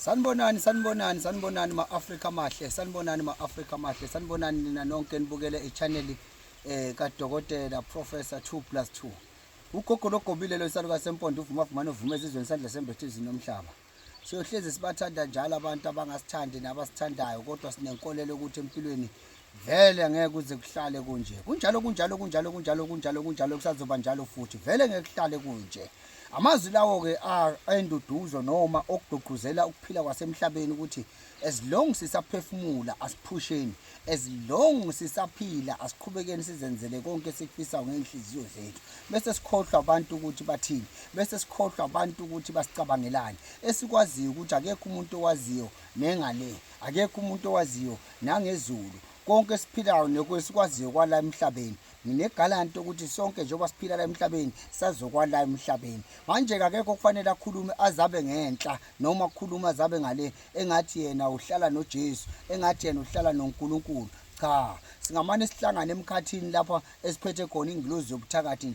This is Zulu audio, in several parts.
Sanibonani ma-Afrika mahle, sanibonani ma-Afrika mahle, sanibonani nina nonke nibukele i-channel kaDokotela Professor 2+2. Ugogo logobile lo isaluka sempondo uvuma ezizweni isandla sembethe izinomhlaba. Siyohlezi sibathanda njalo abantu abangasithandi nabasithandayo, kodwa sinenkolelo ukuthi empilweni vele ngeke kuze kuhlale kunje. Kunjalo kusazoba njalo futhi. Vele ngeke kuhlale kunje. Amazwi lawo ke enduduzo noma okugqugquzela ukuphila kwasemhlabeni ukuthi as long sisaphefumula asiphusheni, as long sisaphila asiqhubekeni sizenzele konke esikufisayo ngenhliziyo zethu. Bese sikhohlwa abantu ukuthi bathini, bese sikhohlwa abantu ukuthi basicabangelani. Esikwaziyo ukuthi akekho umuntu owaziyo nengale, akekho umuntu owaziyo nangezulu. Konke esiphilayo nekwesikwaziyo kwala emhlabeni. Nginegalanti ukuthi sonke njengoba siphila la emhlabeni sazokwala emhlabeni. Manje akekho kufanele akhulume azabe ngenhla noma ukukhuluma azabe ngale engathi yena uhlala noJesu, engathi yena uhlala noNkulunkulu. Cha, singamane sihlangane emkhathini lapha esiphethe khona ingilozi yobuthakathi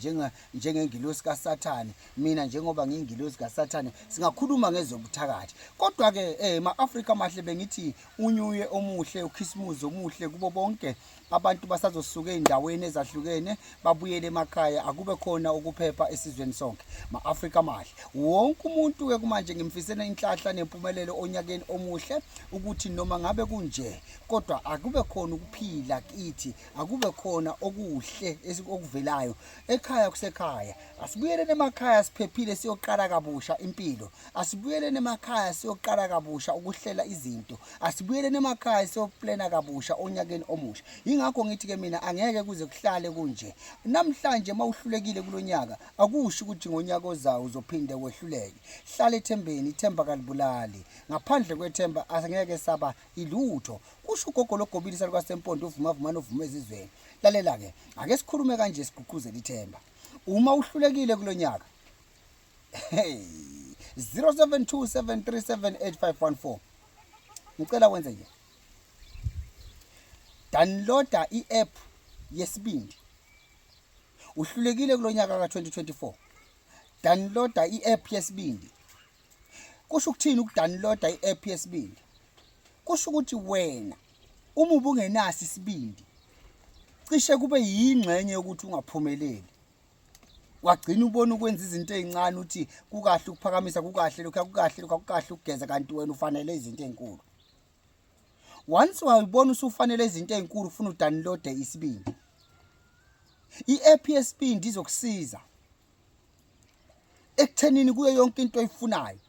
njengengilozi kaSathane. Mina njengoba ngiyingilozi kaSathane singakhuluma ngezobuthakathi. Kodwa ke ma-Afrika mahle bengithi unyuye omuhle, ukhisimuzi omuhle kubo bonke abantu basazosuka endaweni ezahlukene babuyele emakhaya, akube khona ukuphepha esizweni sonke. Ma-Afrika mahle, wonke umuntu ke kumanje ngimfisela inhlahla nempumelelo onyakeni omuhle ukuthi noma ngabe kunje kodwa akube khona ukuphila kithi, akube khona okuhle okuvelayo ekhaya. Kusekhaya asibuyeleni emakhaya siphephile siyoqala kabusha impilo, asibuyeleni emakhaya siyoqala kabusha ukuhlela izinto, asibuyeleni emakhaya siyoplana kabusha onyakeni omusha. Ingakho ngithi ke mina angeke kuze kuhlale kunje. Namhlanje mawuhlulekile kulonyaka akusho ukuthi ngonyaka ozayo uzophinde wehluleke. Hlala ethembeni, ithemba kalibulali. Ngaphandle kwethemba angeke saba ilutho. Kusho ugogo logobile isaluka sempondo uvuma ezizweni. Lalela ke, ake sikhulume kanje sigqugquzela ithemba. Uma uhlulekile kulonyaka 0727378514 ngicela wenze nje. Downloada i-app yesibindi. Uhlulekile kulonyaka ka2024. Downloada i-app yesibindi. Kusho ukuthini ukudownloada i-app yesibindi? Kusho ukuthi wena uma ubungenasi isibindi cishe kube yingxenye ukuthi ungaphumeleli. Wagcina ubona ukwenza izinto ezincane uthi kukahle ukuphakamisa, kukahle lokho, kukahle ukugeza, kanti wena ufanele izinto ezinkulu. Once wayibona usufanele izinto ezinkulu ufuna udownload isibindi. I-app yesibindi izokusiza ekuthenini kuyo yonke into oyifunayo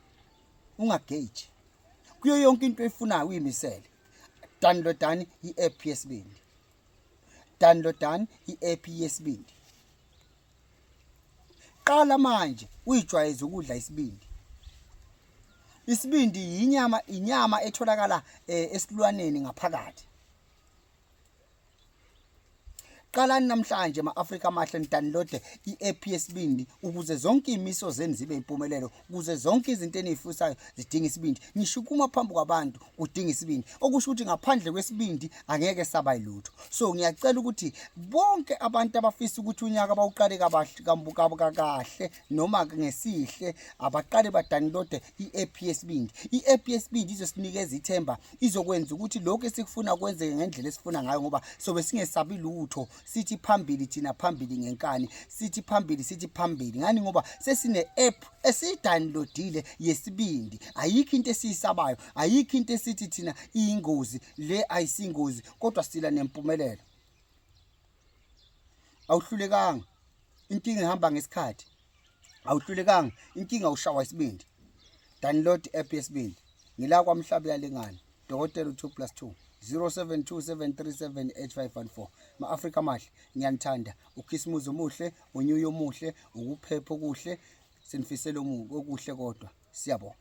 ungagage, kuyo yonke into oyifunayo uyimisele. Downloadani i-app yesibindi. Downloadani i-app yesibindi. Qala manje uyijwayeze ukudla isibindi. Isibindi inyama etholakala esilwaneni ngaphakathi. Qalani namhlanje ma-Afrika mahle nidownload i-app yesibindi ukuze zonke imiso zenu zibe impumelelo, ukuze zonke izinto enizifusayo zidinga isibindi. Ngishukuma phambi kwabantu udinga isibindi, okusho ukuthi ngaphandle kwesibindi angeke saba yilutho. So ngiyacela ukuthi bonke abantu abafisa ukuthi unyaka bawuqale kahle noma ngesihle abaqale badownload i-app yesibindi. I-app yesibindi izosinikeza ithemba, izokwenza ukuthi lokho esikufuna kwenzeke ngendlela esifuna ngayo, ngoba sobe singesabi lutho. Sithi phambili thina phambili ngenkani, sithi phambili ngani, ngoba sesine app esidownloadile yesibindi. Ayikho into esiyisabayo, ayikho into esithi thina iyingozi, le ayisingozi kodwa sila nempumelelo. Awuhlulekanga, inkinga ihamba ngesikhathi. Awuhlulekanga, inkinga ushawa isibindi. Download app yesibindi. Ngila kwaMhlaba yalengane, Dokotela 2+2. 0727378514. Ma-Afrika mahle, ngiyanithanda. Ukhisimuzi omuhle, unyuyo omuhle, ukuphepha okuhle, sinifisela okuhle kodwa. Siyabonga.